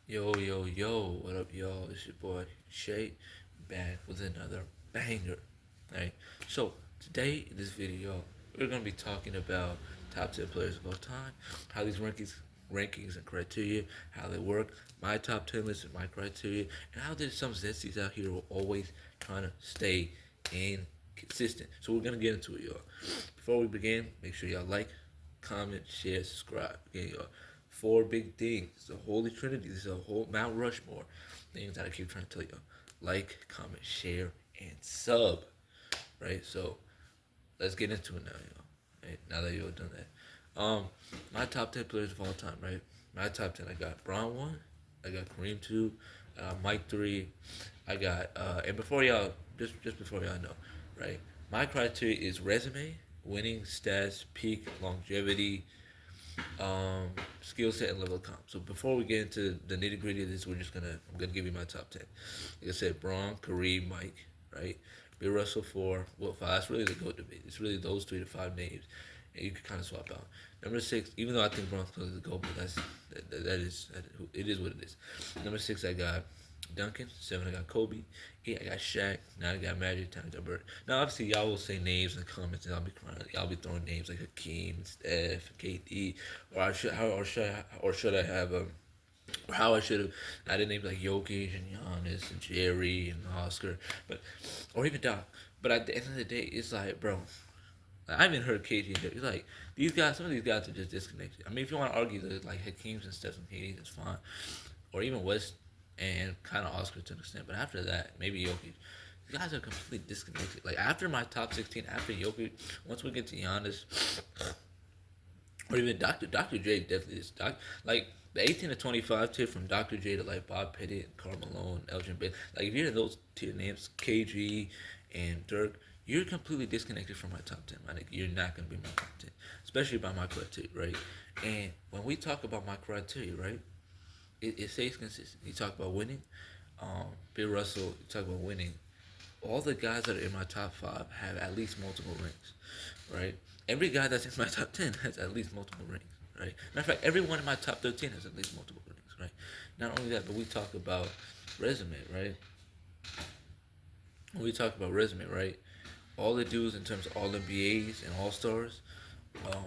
Yo, yo, yo, what up, y'all? It's your boy Shay, back with another banger. Alright, so today in this video, we're gonna be talking about top 10 players of all time, how these rankings and criteria, how they work, my top 10 list and my criteria, and how there's some Zestys out here who are always trying to stay inconsistent. So we're gonna get into it, y'all. Before we begin, make sure y'all like, comment, share, subscribe. Again, y'all. Four big things. It's a holy trinity. This is a whole Mount Rushmore. Things that I keep trying to tell you. Like, comment, share, and sub. Right? So let's get into it now, y'all. Right? Now that y'all done that. My top 10 players of all time, right? My top 10, I got Braun 1, I got Kareem 2, I got Mike 3, I got and before y'all just before y'all know, right? My criteria is resume, winning, stats, peak, longevity, um, skill set and level of comp. So before we get into the nitty gritty of this, I'm gonna give you my top 10. Like I said, Braun, Kareem, Mike, right? Bill Russell 4, well 5. That's really the GOAT debate. It's really those 3 to 5 names, and you can kind of swap out. Number 6, even though I think Braun's close to the GOAT, but it is what it is. Number 6, I got Duncan. 7, I got Kobe. 8, I got Shaq. 9, I got Magic. 10, I got Bird. Now, obviously, y'all will say names in the comments, and I'll be crying. Y'all be throwing names like Hakeem, Steph, KD, or should I have or how I should have. I didn't name like Jokic and Giannis and Jerry and Oscar, but or even Doc. But at the end of the day, it's like, bro, I haven't heard KG. It's like these guys. Some of these guys are just disconnected. I mean, if you want to argue that like Hakeem's and Steph's and KD, that's fine, or even West and kind of Oscar to an extent. But after that, maybe Jokic. These guys are completely disconnected. Like after my top 16, after Jokic, once we get to Giannis, or even Dr. J definitely is like the 18 to 25 tier from Dr. J to like Bob Pettit, Karl Malone, Elgin Baylor. Like if you're in those tier names, KG and Dirk, you're completely disconnected from my top 10. My nigga, you're not gonna be my top 10, especially by my criteria, right? And when we talk about my criteria, right, it stays consistent. You talk about winning. Bill Russell, you talk about winning. All the guys that are in my top 5 have at least multiple rings, right? Every guy that's in my top 10 has at least multiple rings, right? Matter of fact, everyone in my top 13 has at least multiple rings, right? Not only that, but we talk about resume, right? When we talk about resume, right? All the dudes in terms of all NBAs and All Stars, um,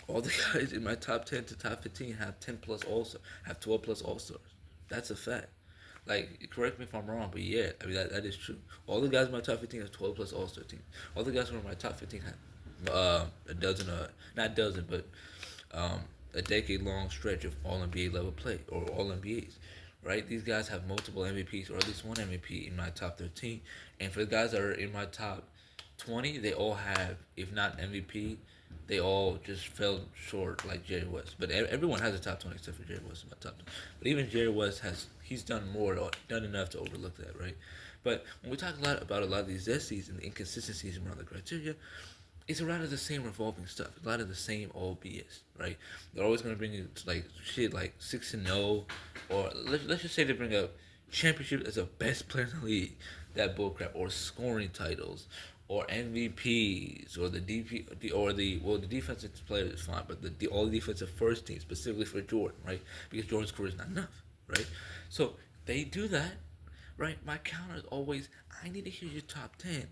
all the guys in my top 10 to top 15 have 10 plus All have 12 plus All Stars. That's a fact. Like, correct me if I'm wrong, but yeah, I mean that is true. All the guys in my top 15 have 12 plus All Star teams. All the guys who are in my top 15 have a dozen, not dozen, but um, a decade long stretch of All NBA level play or All NBAs. Right, these guys have multiple MVPs or at least one MVP in my top 13, and for the guys that are in my top 20, they all have, if not MVP, they all just fell short like Jerry West. But everyone has a top 20 except for Jerry West in my top 20. But even Jerry West he's done more, done enough to overlook that, right? But when we talk a lot of these Zestys and the inconsistencies around the criteria, it's a lot of the same revolving stuff. A lot of the same old BS, right? They're always gonna bring you like shit like 6-0, or let's just say they bring up championship as the best player in the league. That bullcrap, or scoring titles, or MVPs, or the DP, or the defensive player is fine, but the all defensive first team specifically for Jordan, right? Because Jordan's career is not enough, right? So they do that, right? My counter is always, I need to hear your top 10.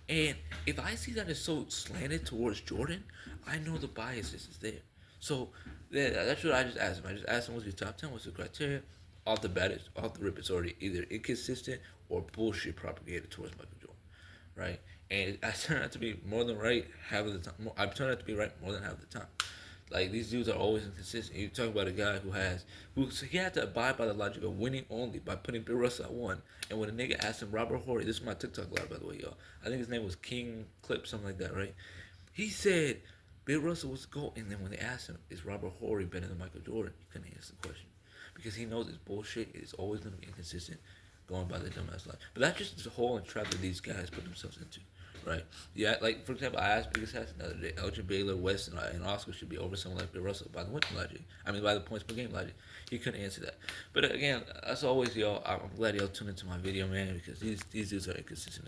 And if I see that it's so slanted towards Jordan, I know the bias is there. So yeah, that's what I just asked him. I just asked him, what's your top 10? What's the criteria? Off the bat, off the rip, it's already either inconsistent or bullshit propagated towards Michael Jordan, right? And I turned out to be more than right half of the time. I turned out to be right more than half the time. Like these dudes are always inconsistent. You talk about a guy who he had to abide by the logic of winning only by putting Bill Russell at 1. And when a nigga asked him, Robert Horry, this is my TikTok live by the way, y'all. I think his name was King Clip, something like that, right? He said Bill Russell was the GOAT, and then when they asked him, is Robert Horry better than Michael Jordan? He couldn't answer the question because he knows it's bullshit. It's always going to be inconsistent, going by the dumbass line. But that's just the whole entrap that these guys put themselves into, right? Yeah, like for example, I asked Biggest Hass the other day, Elgin Baylor, West, and Oscar should be over someone like Bill Russell by the win logic. I mean, by the points per game logic. He couldn't answer that. But again, as always, y'all, I'm glad y'all tuned into my video, man, because these dudes are inconsistent.